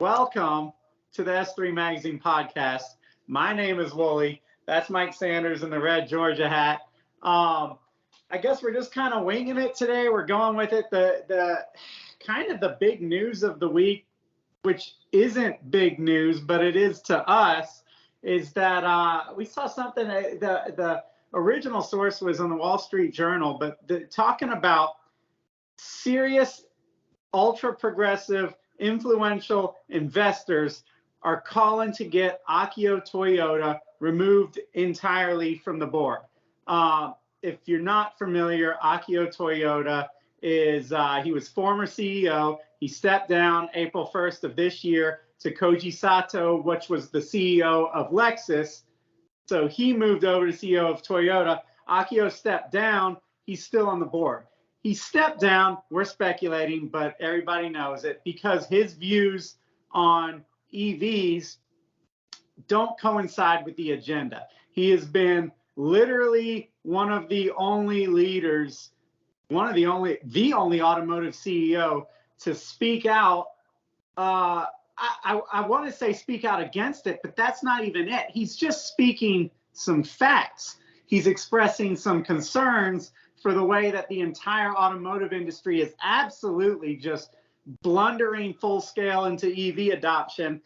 Welcome to the S3 Magazine podcast. My name is Wooly. That's Mike Sanders in the red Georgia hat. I guess we're just kind of winging it today. We're going with it. The kind of the big news of the week, which isn't big news, but it is to us, is that we saw something. The original source was on the Wall Street Journal, but talking about serious, ultra-progressive, influential investors are calling to get Akio Toyoda removed entirely from the board. If you're not familiar, Akio Toyoda is, he was former CEO. He stepped down April 1st of this year to Koji Sato, which was the CEO of Lexus. So he moved over to CEO of Toyota. Akio stepped down. He's still on the board. He stepped down, we're speculating, but everybody knows it, because his views on EVs don't coincide with the agenda. He has been literally one of the only leaders, the only automotive CEO to speak out. I want to say speak out against it, but that's not even it. He's just speaking some facts. He's expressing some concerns for the way that the entire automotive industry is absolutely just blundering full scale into EV adoption,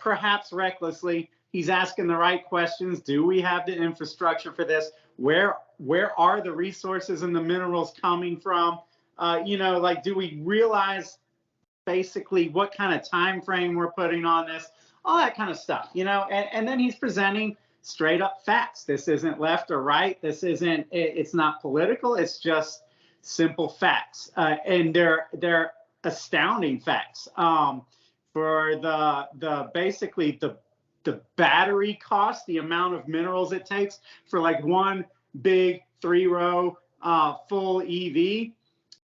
perhaps recklessly. He's asking the right questions. Do we have the infrastructure for this? Where are the resources and the minerals coming from? Do we realize basically what kind of time frame we're putting on this? All that kind of stuff, and then he's presenting straight up facts. This isn't left or right. It's not political. It's just simple facts. And they're astounding facts. For basically the battery cost, the amount of minerals it takes for like one big 3-row full EV,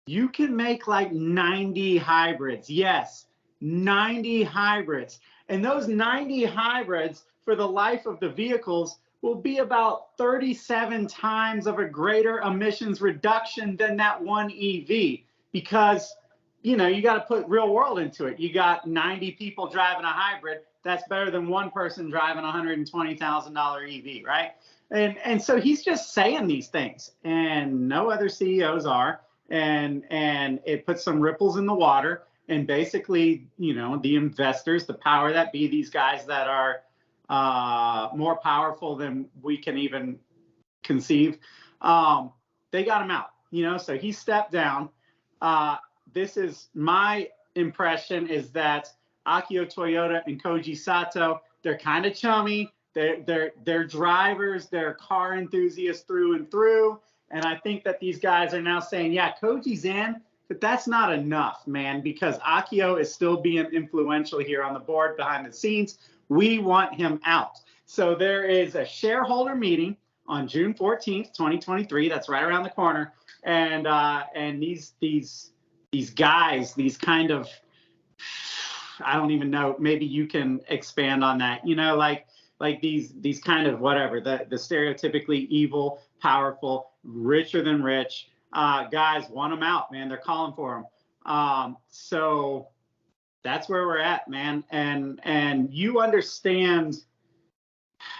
you can make like 90 hybrids. Yes, 90 hybrids. And those 90 hybrids for the life of the vehicles will be about 37 times of a greater emissions reduction than that one EV, because you got to put real world into it. You got 90 people driving a hybrid. That's better than one person driving a $120,000 EV, right? And so he's just saying these things, and no other CEOs are, and it puts some ripples in the water. And basically, the investors, the power that be, these guys that are more powerful than we can even conceive, they got him out, so he stepped down. This is my impression, is that Akio Toyoda and Koji Sato, they're kind of chummy. They're drivers, they're car enthusiasts through and through. And I think that these guys are now saying, yeah, Koji's in, but that's not enough, man, because Akio is still being influential here on the board behind the scenes. We want him out. So there is a shareholder meeting on June 14th, 2023. That's right around the corner. And these guys, these kind of, I don't even know, maybe you can expand on that, like these kind of whatever, the stereotypically evil, powerful, richer than rich guys want them out, man. They're calling for them. So that's where we're at, man. And you understand.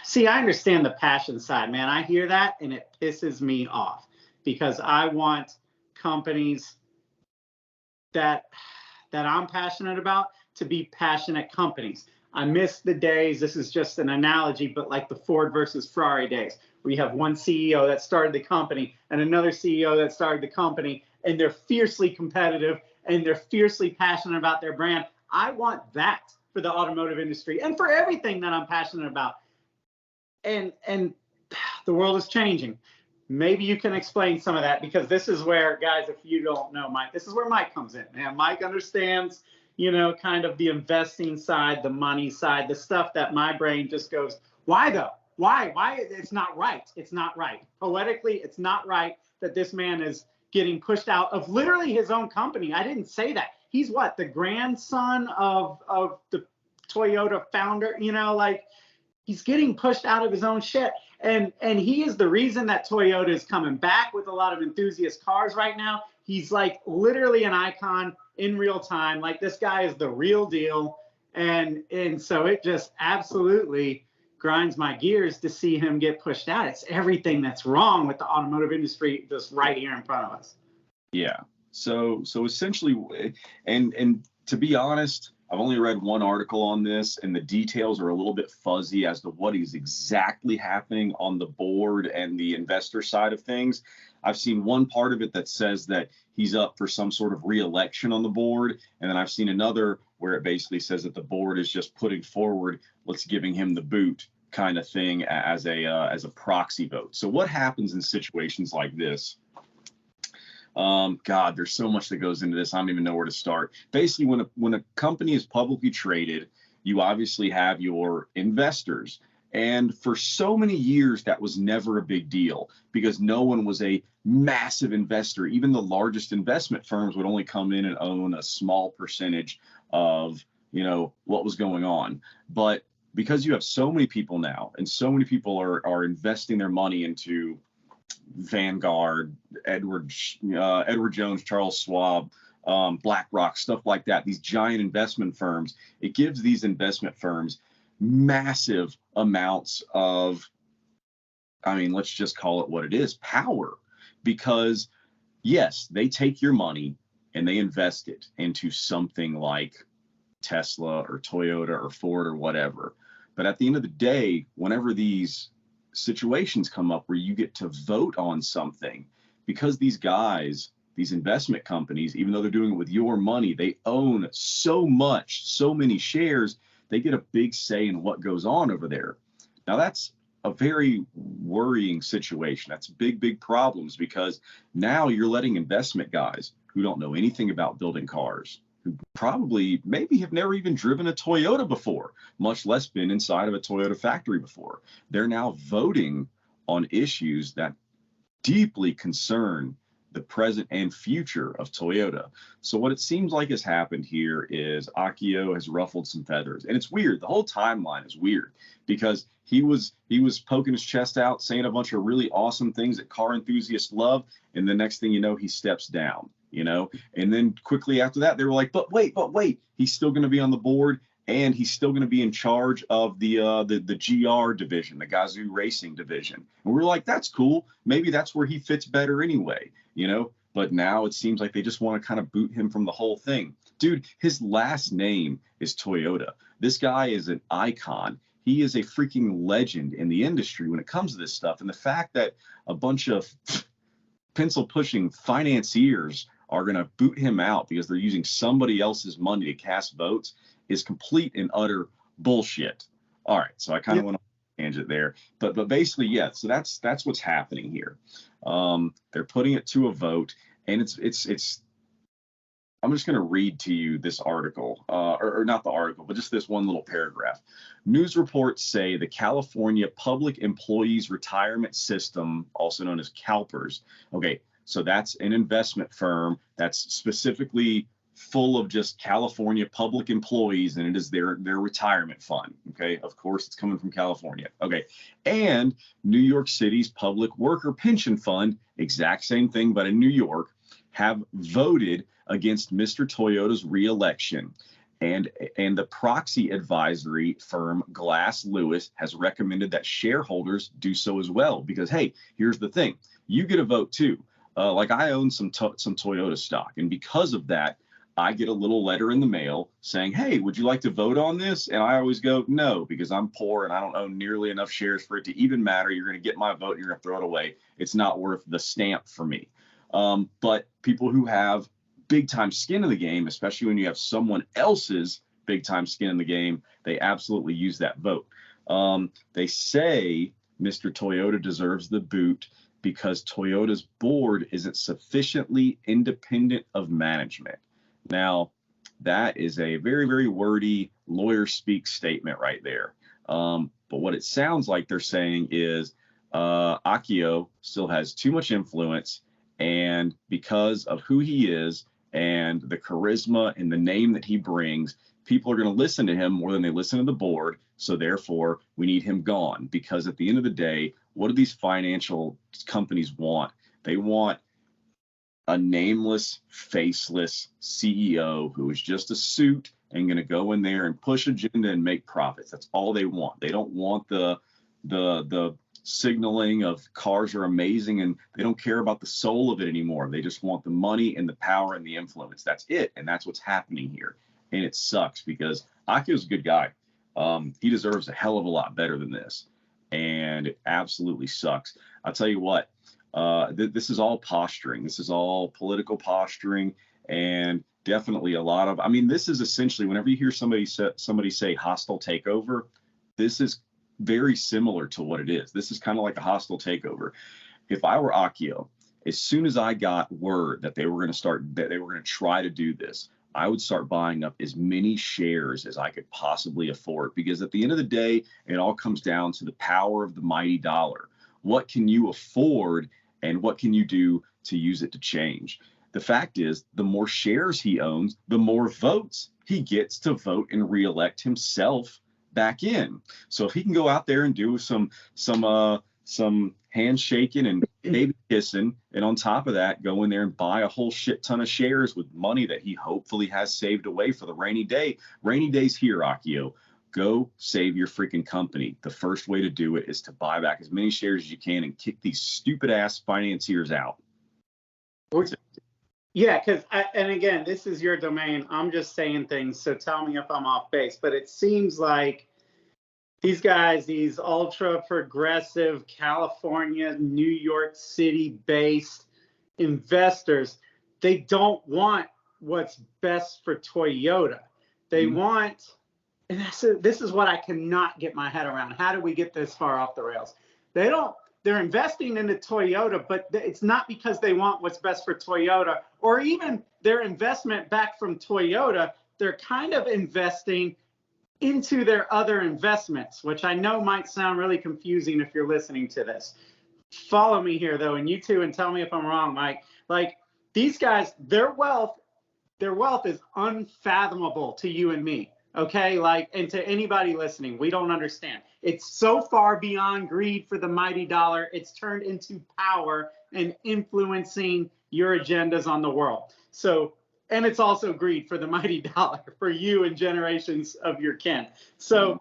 See, I understand the passion side, man. I hear that and it pisses me off, because I want companies that I'm passionate about to be passionate companies. I miss the days, this is just an analogy, but like the Ford versus Ferrari days, where you have one CEO that started the company and another CEO that started the company, and they're fiercely competitive and they're fiercely passionate about their brand. I want that for the automotive industry and for everything that I'm passionate about. And the world is changing. Maybe you can explain some of that, because this is where, guys, if you don't know Mike, this is where Mike comes in. Man, Mike understands, kind of the investing side, the money side, the stuff that my brain just goes, why though? Why? It's not right. It's not right. Poetically, it's not right that this man is getting pushed out of literally his own company. I didn't say that. He's what? The grandson of the Toyota founder, he's getting pushed out of his own shit. And he is the reason that Toyota is coming back with a lot of enthusiast cars right now. He's like literally an icon in real time. Like, this guy is the real deal. And so it just absolutely grinds my gears to see him get pushed out. It's everything that's wrong with the automotive industry just right here in front of us. Yeah. So essentially, and to be honest, I've only read one article on this, and the details are a little bit fuzzy as to what is exactly happening on the board and the investor side of things. I've seen one part of it that says that he's up for some sort of re-election on the board, and then I've seen another where it basically says that the board is just putting forward, let's giving him the boot kind of thing as a proxy vote. So what happens in situations like this? God, there's so much that goes into this. I don't even know where to start. Basically, when a company is publicly traded, you obviously have your investors. And for so many years, that was never a big deal because no one was a massive investor. Even the largest investment firms would only come in and own a small percentage of, what was going on. But because you have so many people now, and so many people are investing their money into Vanguard, Edward Jones, Charles Schwab, BlackRock, stuff like that, these giant investment firms, it gives these investment firms massive amounts of, let's just call it what it is, power. Because yes, they take your money and they invest it into something like Tesla or Toyota or Ford or whatever. But at the end of the day, whenever these situations come up where you get to vote on something, because these guys, these investment companies, even though they're doing it with your money, they own so many shares, they get a big say in what goes on over there. Now that's a very worrying situation. That's big problems, because now you're letting investment guys who don't know anything about building cars, who probably maybe have never even driven a Toyota before, much less been inside of a Toyota factory before. They're now voting on issues that deeply concern the present and future of Toyota. So what it seems like has happened here is Akio has ruffled some feathers. And it's weird. The whole timeline is weird because he was poking his chest out, saying a bunch of really awesome things that car enthusiasts love. And the next thing you know, he steps down, and then quickly after that, they were like, but wait, he's still going to be on the board. And he's still going to be in charge of the GR division, the Gazoo Racing division. And we're like, that's cool. Maybe that's where he fits better anyway, But now it seems like they just want to kind of boot him from the whole thing. Dude, his last name is Toyota. This guy is an icon. He is a freaking legend in the industry when it comes to this stuff. And the fact that a bunch of pencil-pushing financiers are going to boot him out because they're using somebody else's money to cast votes is complete and utter bullshit. All right, so I kind of went on a tangent there, but basically, yeah. So that's what's happening here. They're putting it to a vote, and it's. I'm just going to read to you this article, or not the article, but just this one little paragraph. News reports say the California Public Employees Retirement System, also known as CalPERS. Okay, so that's an investment firm that's specifically full of just California public employees, and it is their retirement fund. Okay, of course it's coming from California. Okay, and New York City's Public Worker Pension Fund, exact same thing, but in New York, have voted against Mr. Toyoda's re-election. And the proxy advisory firm Glass Lewis has recommended that shareholders do so as well, because hey, here's the thing, you get a vote too. Like I own some Toyota stock, and because of that, I get a little letter in the mail saying, hey, would you like to vote on this? And I always go, no, because I'm poor and I don't own nearly enough shares for it to even matter. You're going to get my vote, you're going to throw it away. It's not worth the stamp for me. But people who have big time skin in the game, especially when you have someone else's big time skin in the game, they absolutely use that vote. They say Mr. Toyoda deserves the boot because Toyota's board isn't sufficiently independent of management. Now, that is a very, very wordy lawyer speak statement right there. But what it sounds like they're saying is Akio still has too much influence, and because of who he is and the charisma and the name that he brings, people are going to listen to him more than they listen to the board. So therefore, we need him gone, because at the end of the day, what do these financial companies want? They want a nameless, faceless CEO who is just a suit and going to go in there and push agenda and make profits. That's all they want. They don't want the signaling of cars are amazing, and they don't care about the soul of it anymore. They just want the money and the power and the influence. That's it. And that's what's happening here. And it sucks because Akio's a good guy. He deserves a hell of a lot better than this. And it absolutely sucks. I'll tell you what, this is all posturing. This is all political posturing, and definitely a lot of, I mean, this is essentially, whenever you hear somebody say hostile takeover, this is very similar to what it is. This is kind of like a hostile takeover. If I were Akio, as soon as I got word that they were going to try to do this, I would start buying up as many shares as I could possibly afford, because at the end of the day, it all comes down to the power of the mighty dollar. What can you afford, and what can you do to use it to change? The fact is, the more shares he owns, the more votes he gets to vote and reelect himself back in. So if he can go out there and do some handshaking and baby kissing, and on top of that, go in there and buy a whole shit ton of shares with money that he hopefully has saved away for the rainy day. Rainy day's here, Akio. Go save your freaking company. The first way to do it is to buy back as many shares as you can and kick these stupid ass financiers out. Yeah, because, and again, this is your domain. I'm just saying things, so tell me if I'm off base. But it seems like these guys, these ultra-progressive California, New York City-based investors, they don't want what's best for Toyota. They want, and this is what I cannot get my head around. How do we get this far off the rails? They're investing into Toyota, but it's not because they want what's best for Toyota, or even their investment back from Toyota. They're kind of investing into their other investments, which I know might sound really confusing if you're listening to this. Follow me here, though, and you too, and tell me if I'm wrong, Mike. Like, these guys, their wealth is unfathomable to you and me. Okay, like, and to anybody listening, we don't understand. It's so far beyond greed for the mighty dollar. It's turned into power and influencing your agendas on the world. So, and it's also greed for the mighty dollar for you and generations of your kin. So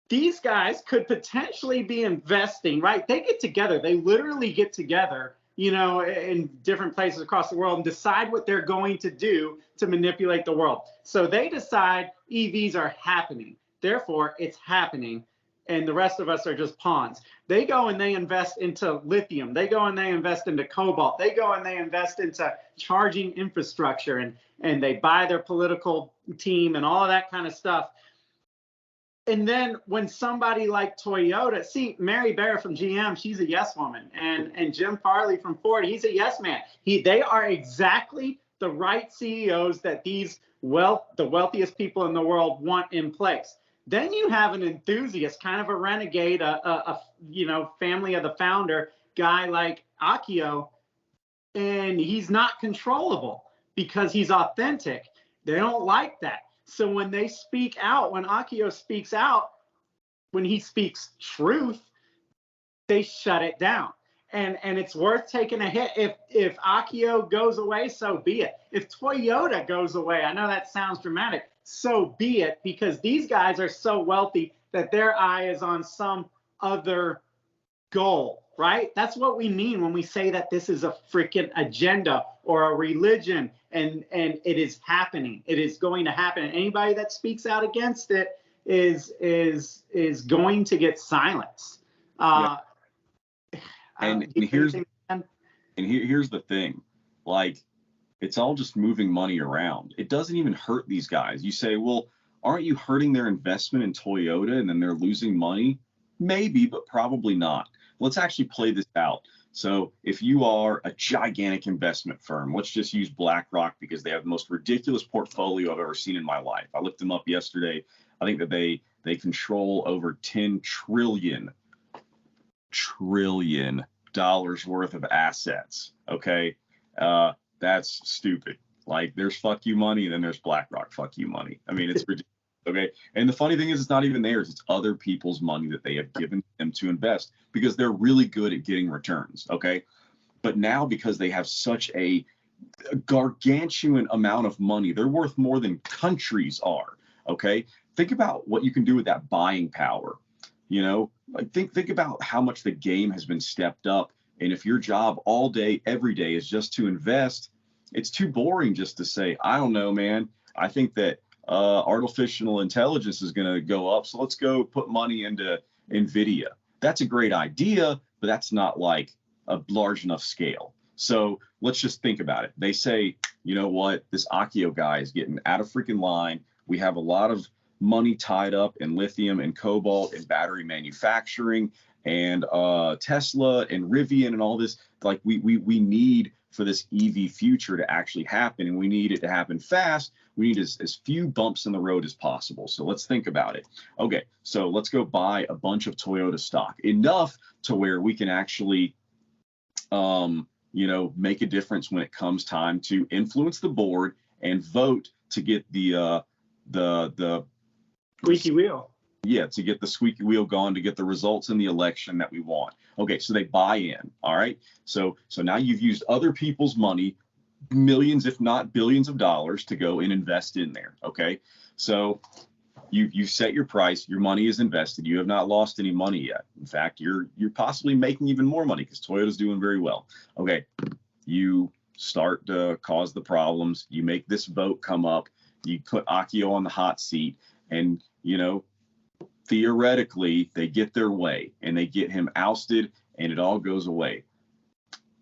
these guys could potentially be investing, right? They get together. They literally get together, you know, in different places across the world and decide what they're going to do to manipulate the world. So they decide EVs are happening. Therefore, it's happening. And the rest of us are just pawns. They go and they invest into lithium. They go and they invest into cobalt. They go and they invest into charging infrastructure, and they buy their political team and all of that kind of stuff. And then when somebody like Toyota, see, Mary Barra from GM, she's a yes woman. And Jim Farley from Ford, he's a yes man. They are exactly the right CEOs that the wealthiest people in the world want in place. Then you have an enthusiast, kind of a renegade, a family of the founder guy like Akio, and he's not controllable because he's authentic. They don't like that. So when they speak out, when Akio speaks out, when he speaks truth, they shut it down. And it's worth taking a hit. If Akio goes away, so be it. If Toyota goes away, I know that sounds dramatic, so be it, because these guys are so wealthy that their eye is on some other goal, right? That's what we mean when we say that this is a freaking agenda or a religion, and it is happening. It is going to happen. And anybody that speaks out against it is going to get silenced. And here's the thing, like, it's all just moving money around. It doesn't even hurt these guys. You say, well, aren't you hurting their investment in Toyota and then they're losing money? Maybe, but probably not. Let's actually play this out. So if you are a gigantic investment firm, let's just use BlackRock because they have the most ridiculous portfolio I've ever seen in my life. I looked them up yesterday. I think that they control over $10 trillion worth of assets. Okay. That's stupid. Like, there's fuck you money, and then there's BlackRock fuck you money. I mean, it's ridiculous. Okay. And the funny thing is, it's not even theirs. It's other people's money that they have given them to invest because they're really good at getting returns. Okay. But now, because they have such a a gargantuan amount of money. They're worth more than countries are. Okay. Think about what you can do with that buying power. Like think about how much the game has been stepped up. And if your job all day, every day is just to invest, it's too boring just to say, I don't know, man. I think that artificial intelligence is going to go up. So let's go put money into NVIDIA. That's a great idea, but that's not like a large enough scale. So let's just think about it. They say, you know what? This Akio guy is getting out of freaking line. We have a lot of money tied up in lithium and cobalt and battery manufacturing and Tesla and Rivian and all this. Like we need for this EV future to actually happen, and we need it to happen fast. We need as few bumps in the road as possible. So let's think about it. Okay, so let's go buy a bunch of Toyota stock, enough to where we can actually make a difference when it comes time to influence the board and vote to get the squeaky wheel. Yeah, to get the squeaky wheel gone, to get the results in the election that we want. Okay, so they buy in. All right. So now you've used other people's money, millions, if not billions of dollars, to go and invest in there. Okay. So you set your price, your money is invested. You have not lost any money yet. In fact, you're possibly making even more money because Toyota's doing very well. Okay. You start to cause the problems. You make this vote come up. You put Akio on the hot seat, and theoretically, they get their way and they get him ousted and it all goes away.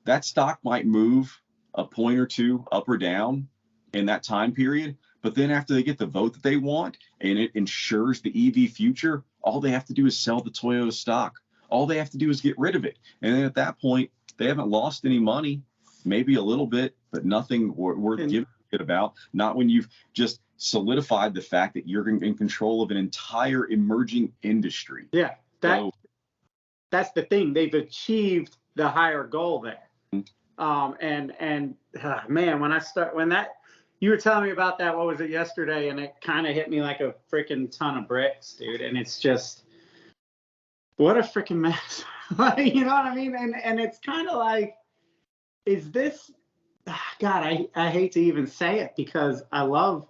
That stock might move a point or two up or down in that time period. But then after they get the vote that they want and it ensures the EV future, all they have to do is sell the Toyota stock. All they have to do is get rid of it. And then at that point, they haven't lost any money, maybe a little bit, but nothing worth giving a shit about. Not when you've just solidified the fact that you're in control of an entire emerging industry. Yeah, that's the thing. They've achieved the higher goal there. Man, when you were telling me about that, what was it, yesterday, and it kind of hit me like a freaking ton of bricks, dude. And it's just, what a freaking mess. You know what I mean? And it's kind of like, is this, God, I hate to even say it because I love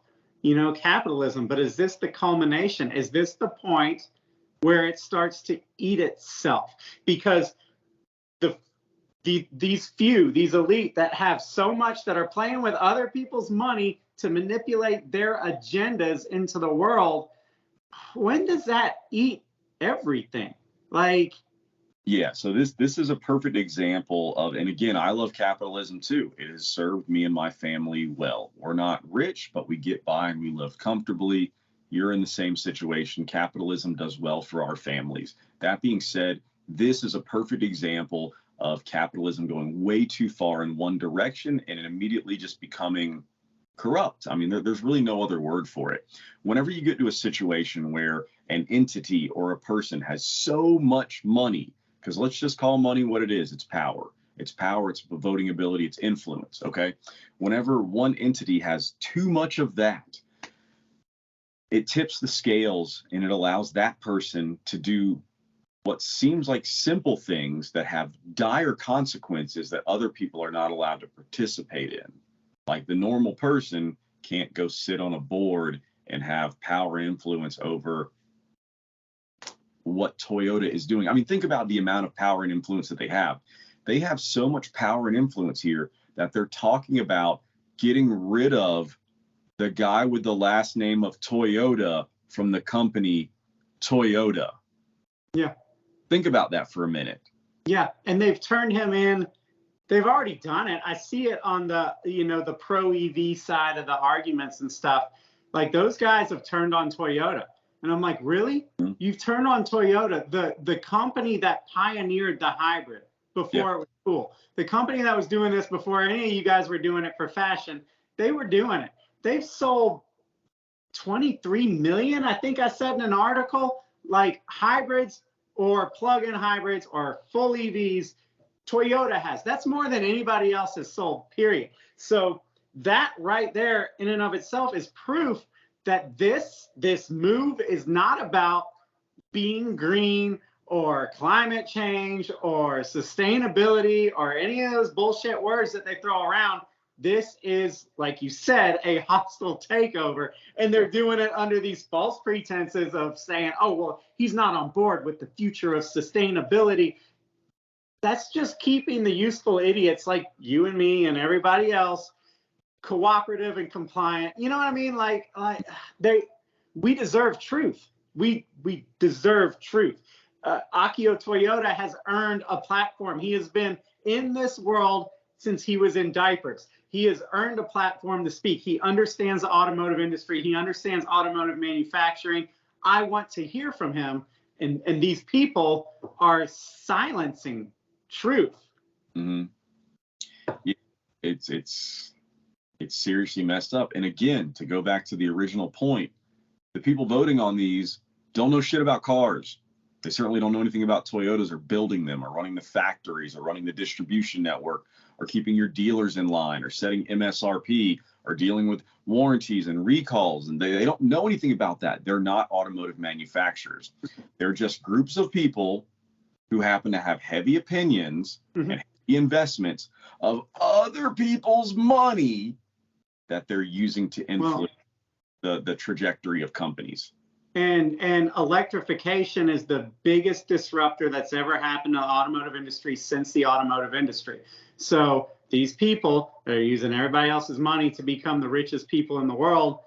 capitalism, but is this the culmination? Is this the point where it starts to eat itself? Because these elite that have so much, that are playing with other people's money to manipulate their agendas into the world, when does that eat everything? Like, yeah, so this is a perfect example of, and again, I love capitalism too. It has served me and my family well. We're not rich, but we get by and we live comfortably. You're in the same situation. Capitalism does well for our families. That being said, this is a perfect example of capitalism going way too far in one direction and it immediately just becoming corrupt. I mean, there's really no other word for it. Whenever you get to a situation where an entity or a person has so much money, because let's just call money what it is. It's power. It's power. It's voting ability. It's influence. Okay. Whenever one entity has too much of that, it tips the scales and it allows that person to do what seems like simple things that have dire consequences that other people are not allowed to participate in. Like the normal person can't go sit on a board and have power and influence over what Toyota is doing. I mean, think about the amount of power and influence that they have. They have so much power and influence here that they're talking about getting rid of the guy with the last name of Toyota from the company Toyota. Yeah. Think about that for a minute. Yeah, and they've turned him in. They've already done it. I see it on the, the pro EV side of the arguments and stuff. Like, those guys have turned on Toyota. And I'm like, really? Mm-hmm. You've turned on Toyota, the company that pioneered the hybrid before it was cool. The company that was doing this before any of you guys were doing it for fashion. They were doing it. They've sold 23 million, I think I said in an article, like hybrids or plug-in hybrids or full EVs. Toyota has. That's more than anybody else has sold, period. So that right there in and of itself is proof that this move is not about being green or climate change or sustainability or any of those bullshit words that they throw around. this is, like you said, a hostile takeover, and they're doing it under these false pretenses of saying, oh, well, he's not on board with the future of sustainability. That's just keeping the useful idiots like you and me and everybody else cooperative and compliant. You know what I mean? We deserve truth. We deserve truth. Akio Toyoda has earned a platform. He has been in this world since he was in diapers. He has earned a platform to speak. He understands the automotive industry. He understands automotive manufacturing. I want to hear from him. And these people are silencing truth. Mm-hmm. Yeah, it's seriously messed up. And again, to go back to the original point, the people voting on these don't know shit about cars. They certainly don't know anything about Toyotas or building them or running the factories or running the distribution network or keeping your dealers in line or setting MSRP or dealing with warranties and recalls. And they don't know anything about that. They're not automotive manufacturers. They're just groups of people who happen to have heavy opinions and heavy investments of other people's money that they're using to influence the trajectory of companies. And electrification is the biggest disruptor that's ever happened to the automotive industry since the automotive industry. So these people that are using everybody else's money to become the richest people in the world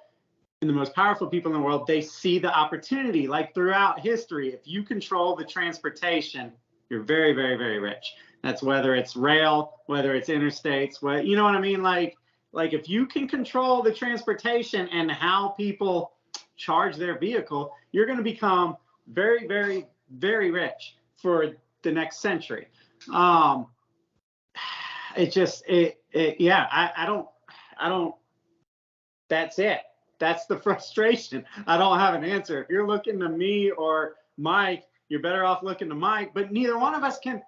and the most powerful people in the world, they see the opportunity. Like throughout history, if you control the transportation, you're very, very, very rich. That's whether it's rail, whether it's interstates, you know what I mean? Like if you can control the transportation and how people charge their vehicle, you're going to become very, very, very rich for the next century. I don't, that's it. That's the frustration. I don't have an answer. If you're looking to me or Mike, you're better off looking to Mike, but neither one of us can,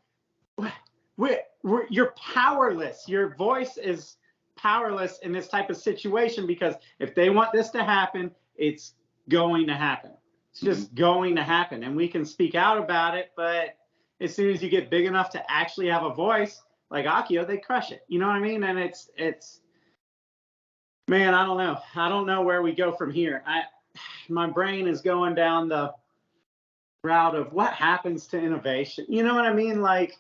you're powerless. Your voice is powerless in this type of situation, because if they want this to happen, it's going to happen. It's just going to happen. And we can speak out about it, but as soon as you get big enough to actually have a voice, like Akio, they crush it. You know what I mean? And it's man, I don't know. I don't know where we go from here. My brain is going down the route of what happens to innovation. You know what I mean? Like,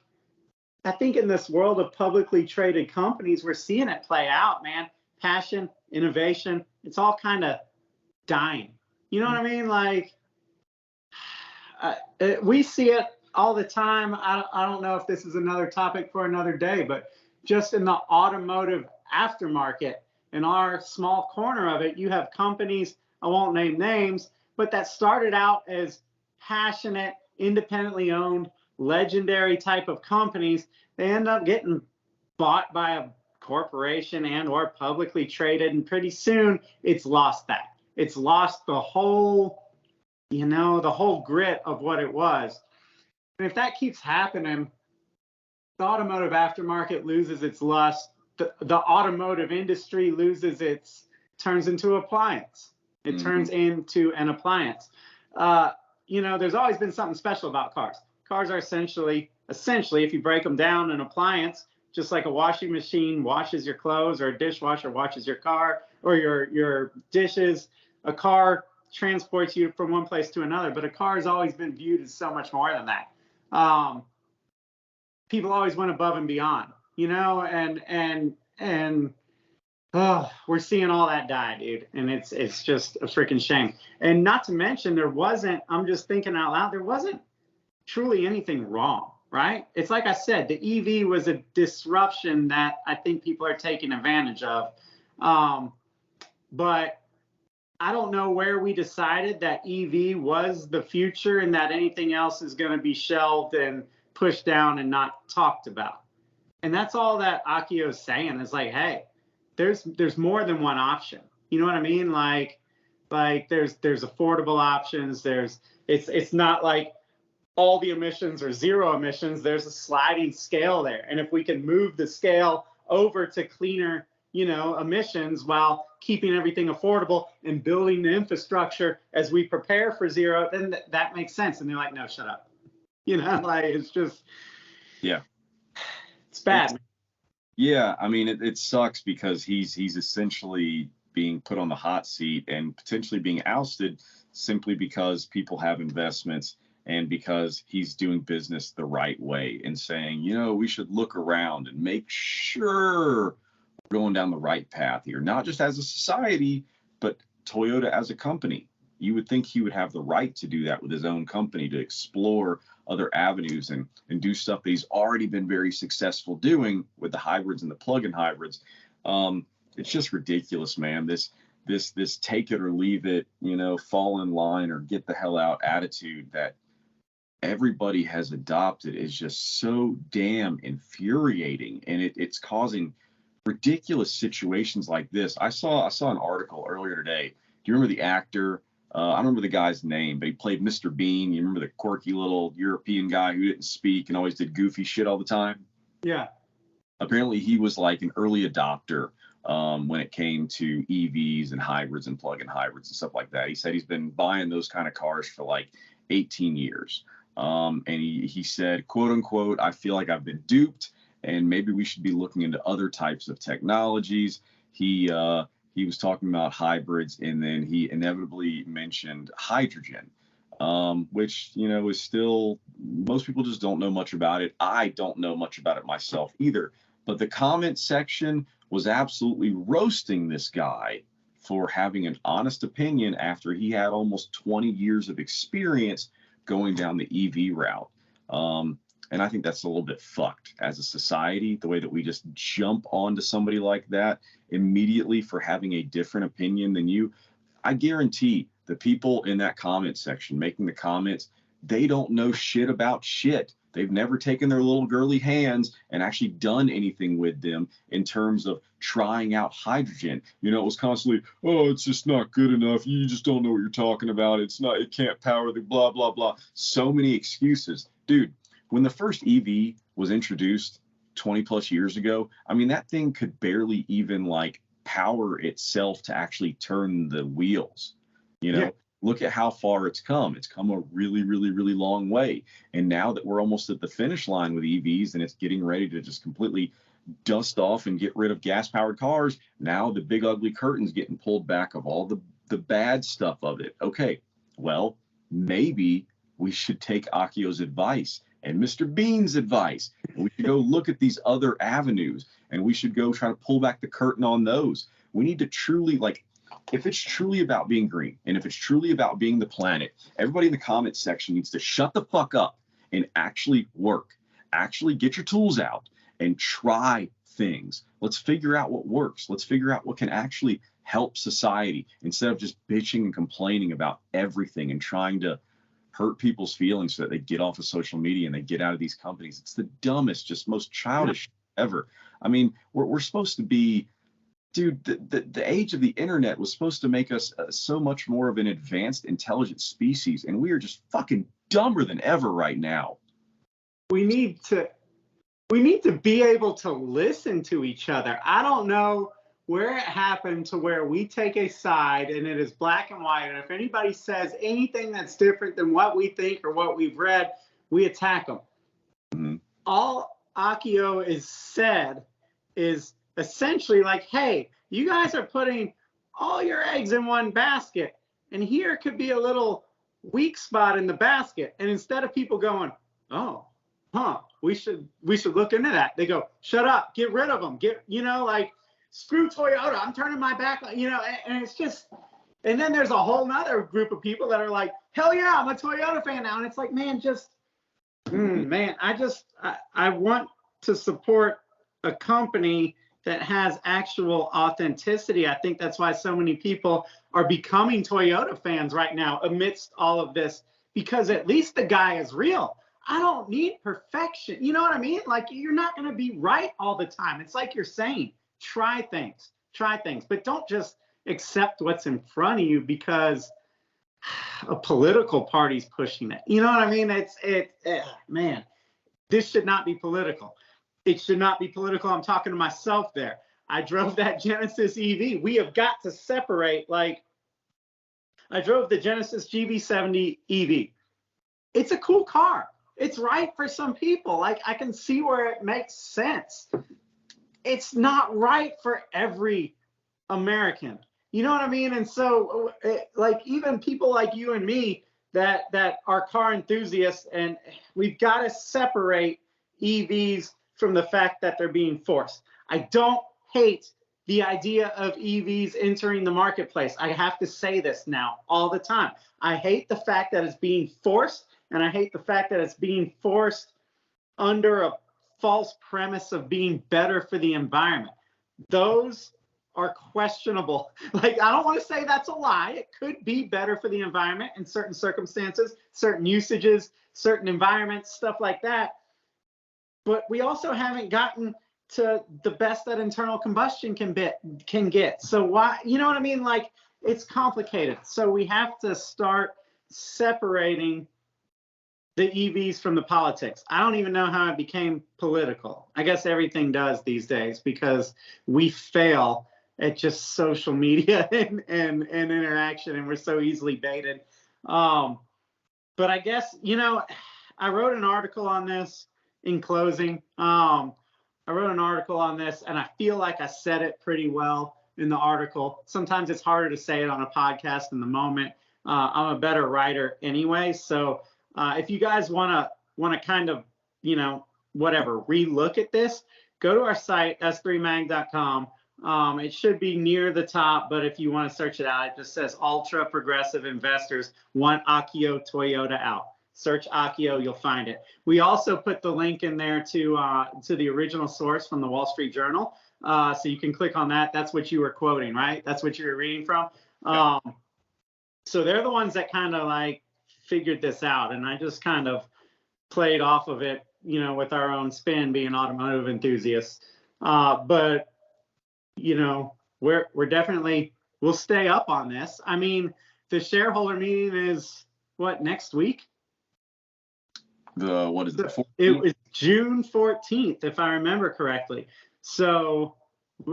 I think in this world of publicly traded companies, we're seeing it play out, man. Passion, innovation, it's all kind of dying. You know what I mean? Like, we see it all the time. I don't know if this is another topic for another day, but just in the automotive aftermarket, in our small corner of it, you have companies, I won't name names, but that started out as passionate, independently owned, legendary type of companies. They end up getting bought by a corporation and or publicly traded, and pretty soon it's lost that. It's lost the whole, the whole grit of what it was. And if that keeps happening, the automotive aftermarket loses its lust. The automotive industry turns into appliance. It turns into an appliance. There's always been something special about cars. Cars are essentially, if you break them down, an appliance, just like a washing machine washes your clothes, or a dishwasher washes your car, or your dishes. A car transports you from one place to another, but a car has always been viewed as so much more than that. People always went above and beyond, and we're seeing all that die, dude. And it's just a freaking shame. And not to mention, I'm just thinking out loud, there wasn't truly anything wrong, right? It's like I said, the EV was a disruption that I think people are taking advantage of. But I don't know where we decided that EV was the future and that anything else is going to be shelved and pushed down and not talked about. And that's all that Akio is saying, is like, hey, there's more than one option. You know what I mean? Like there's affordable options. It's not like all the emissions are zero emissions. There's a sliding scale there. And if we can move the scale over to cleaner, emissions while keeping everything affordable and building the infrastructure as we prepare for zero, then that makes sense. And they're like, no, shut up. It's just, yeah, it's bad. Yeah, I mean, it sucks because he's essentially being put on the hot seat and potentially being ousted simply because people have investments and because he's doing business the right way and saying, we should look around and make sure we're going down the right path here, not just as a society, but Toyota as a company. You would think he would have the right to do that with his own company, to explore other avenues and do stuff that he's already been very successful doing with the hybrids and the plug-in hybrids. It's just ridiculous, man. This take it or leave it, fall in line or get the hell out attitude that everybody has adopted is just so damn infuriating, and it's causing ridiculous situations like this. I saw an article earlier today. Do you remember the actor? I don't remember the guy's name, but he played Mr. Bean. You remember the quirky little European guy who didn't speak and always did goofy shit all the time? Yeah. Apparently, he was like an early adopter when it came to EVs and hybrids and plug-in hybrids and stuff like that. He said he's been buying those kind of cars for like 18 years. And he said, quote unquote, I feel like I've been duped and maybe we should be looking into other types of technologies. He was talking about hybrids, and then he inevitably mentioned hydrogen, which, is still, most people just don't know much about it. I don't know much about it myself either. But the comment section was absolutely roasting this guy for having an honest opinion after he had almost 20 years of experience going down the EV route. And I think that's a little bit fucked as a society, the way that we just jump onto somebody like that immediately for having a different opinion than you. I guarantee the people in that comment section making the comments, they don't know shit about shit. They've never taken their little girly hands and actually done anything with them in terms of trying out hydrogen. It was constantly, oh, it's just not good enough. You just don't know what you're talking about. It can't power the blah, blah, blah. So many excuses. Dude, when the first EV was introduced 20 plus years ago, I mean, that thing could barely even like power itself to actually turn the wheels. Yeah. Look at how far it's come. It's come a really, really, really long way. And now that we're almost at the finish line with EVs and it's getting ready to just completely dust off and get rid of gas powered cars, now the big ugly curtain's getting pulled back of all the bad stuff of it. Okay, well, maybe we should take Akio's advice and Mr. Bean's advice. And we should go look at these other avenues, and we should go try to pull back the curtain on those. We need to truly, if it's truly about being green and if it's truly about being the planet, everybody in the comments section needs to shut the fuck up and actually work. Actually get your tools out and try things. Let's figure out what works. Let's figure out what can actually help society instead of just bitching and complaining about everything and trying to hurt people's feelings so that they get off of social media and they get out of these companies. It's the dumbest, just most childish ever. I mean, we're supposed to be, dude, the age of the internet was supposed to make us so much more of an advanced, intelligent species, and we are just fucking dumber than ever right now. We need to be able to listen to each other. I don't know where it happened to where we take a side and it is black and white. And if anybody says anything that's different than what we think or what we've read, we attack them. Mm-hmm. All Akio is said is essentially like, hey, you guys are putting all your eggs in one basket. And here could be a little weak spot in the basket. And instead of people going, oh, we should look into that, they go, shut up, get rid of them, screw Toyota, I'm turning my back, and it's just, and then there's a whole nother group of people that are like, hell yeah, I'm a Toyota fan now. And it's like, man, I want to support a company that has actual authenticity. I think that's why so many people are becoming Toyota fans right now amidst all of this, because at least the guy is real. I don't need perfection. You know what I mean? Like, you're not going to be right all the time. It's like you're saying, try things, but don't just accept what's in front of you because a political party's pushing it. You know what I mean? Man, this should not be political. It should not be political. I'm talking to myself there. I drove that Genesis EV. We have got to separate. Like, I drove the Genesis GV70 EV. It's a cool car. It's right for some people. Like, I can see where it makes sense. it's not right for every American. You know what I mean? And so, like, even people like you and me that are car enthusiasts, and we've got to separate EVs from the fact that they're being forced. I don't hate the idea of EVs entering the marketplace. I have to say this now all the time. I hate the fact that it's being forced, and I hate the fact that it's being forced under a false premise of being better for the environment. Those are questionable. Like, I don't want to say that's a lie. It could be better for the environment in certain circumstances, certain usages, certain environments, stuff like that. But we also haven't gotten to the best that internal combustion can get. So why, you know what I mean? Like, it's complicated. So we have to start separating the EVs from the politics. I don't even know how it became political. I guess everything does these days because we fail at just social media and interaction, and we're so easily baited. But I guess, you know, I wrote an article on this in closing. I wrote an article on this, and I feel like I said it pretty well in the article. Sometimes it's harder to say it on a podcast in the moment. I'm a better writer anyway. So if you guys want to kind of, you know, whatever, relook at this, go to our site, s3mag.com. It should be near the top, but if you want to search it out, it just says UltraProgressive Investors want Akio Toyoda out. Search Akio, you'll find it. We also put the link in there to the original source from the Wall Street Journal. So you can click on that. That's what you were quoting, right? That's what you were reading from. So they're the ones that kind of like figured this out. And I just kind of played off of it, you know, with our own spin, being automotive enthusiasts. But, you know, we're definitely, we'll stay up on this. I mean, the shareholder meeting is what, next week? What is it? 14th? It was June 14th, if I remember correctly. So,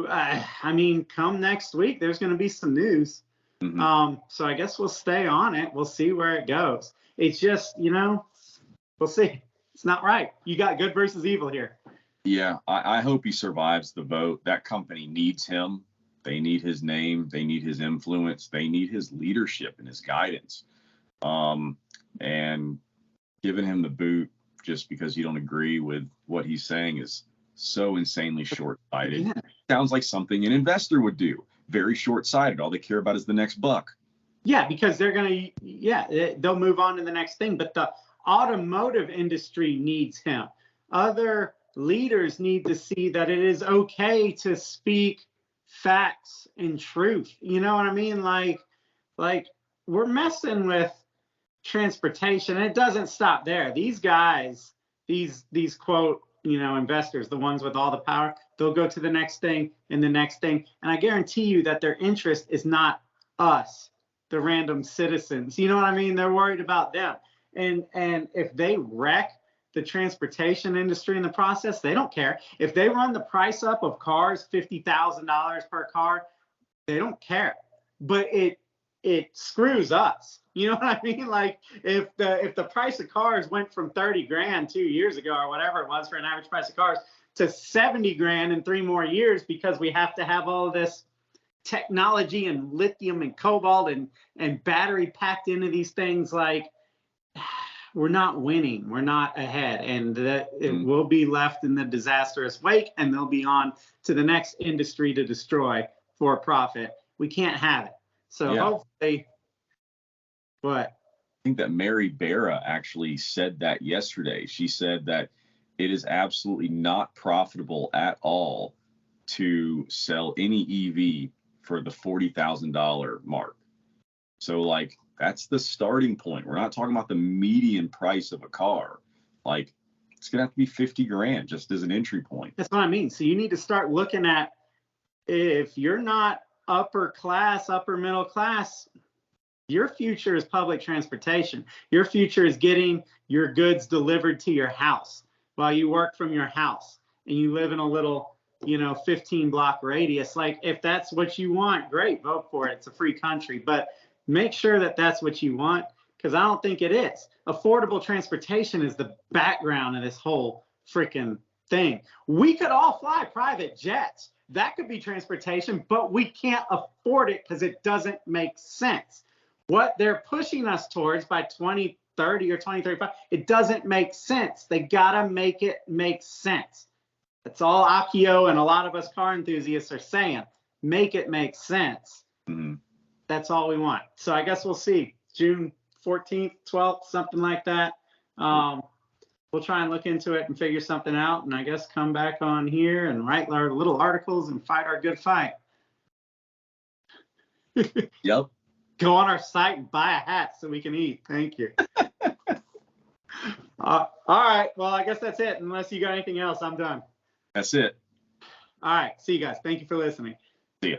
I mean, come next week, there's going to be some news. Mm-hmm. So I guess we'll stay on it. We'll see where it goes. It's just, you know, we'll see. It's not right. You got good versus evil here. Yeah, I hope he survives the vote. That company needs him. They need his name. They need his influence. They need his leadership and his guidance. And giving him the boot just because you don't agree with what he's saying is so insanely short-sighted. Yeah. Sounds like something an investor would do. Very short-sighted. All they care about is the next buck. Yeah, because they're going to, yeah, they'll move on to the next thing. But the automotive industry needs him. Other leaders need to see that it is okay to speak facts and truth. You know what I mean? Like we're messing with transportation, and it doesn't stop there. These guys, these quote, you know, investors, the ones with all the power, they'll go to the next thing and the next thing. And I guarantee you that their interest is not us, the random citizens. You know what I mean? They're worried about them. And if they wreck the transportation industry in the process, they don't care. If they run the price up of cars, $50,000 per car, they don't care. But it screws us. You know what I mean? Like if the price of cars went from 30 grand 2 years ago or whatever it was for an average price of cars to 70 grand in 3 more years because we have to have all of this technology and lithium and cobalt and battery packed into these things, like we're not winning, we're not ahead, and it will be left in the disastrous wake, and they'll be on to the next industry to destroy for profit. We can't have it. So hopefully, what? I think that Mary Barra actually said that yesterday. She said that it is absolutely not profitable at all to sell any EV for the $40,000 mark. So like, that's the starting point. We're not talking about the median price of a car. Like, it's gonna have to be 50 grand just as an entry point. That's what I mean. So you need to start looking at, if you're not upper class, upper middle class, your future is public transportation. Your future is getting your goods delivered to your house while you work from your house and you live in a little, 15 block radius. Like, if that's what you want, great, vote for it. It's a free country, but make sure that that's what you want, because I don't think it is. Affordable transportation is the background of this whole freaking thing. We could all fly private jets. That could be transportation, but we can't afford it because it doesn't make sense. What they're pushing us towards by 2030 or 2035, it doesn't make sense. They gotta make it make sense. That's all Akio and a lot of us car enthusiasts are saying. Make it make sense. Mm-hmm. That's all we want. So I guess we'll see. June 14th, 12th, something like that. We'll try and look into it and figure something out, and I guess come back on here and write our little articles and fight our good fight. Yep. Go on our site and buy a hat so we can eat. Thank you. All right. Well, I guess that's it. Unless you got anything else, I'm done. That's it. All right. See you guys. Thank you for listening. See ya.